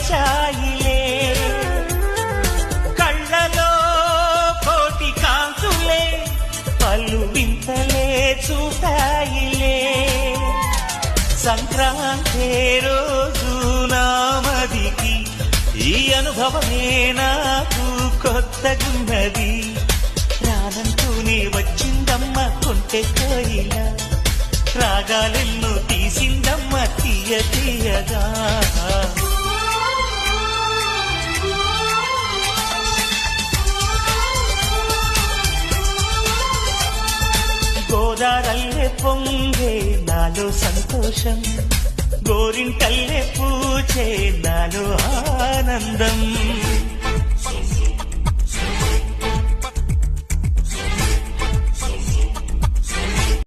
వచ్చాయిలే, కళ్ళలో కోటి కాంతులే పలు వింతలే చూపాయిలే. సంక్రాంతి రోజు నామదికి ఈ అనుభవమే నాకు కొత్తగున్నది. రానంటూనే వచ్చిందమ్మ కొంటె కోయిల, రాగాలెన్నో తీసిందమ్మ తీయ తీయగా. గోదారల్లే పొంగే నాలో సంతోషం, గోరింటల్లే పూచే నాలో ఆనందం.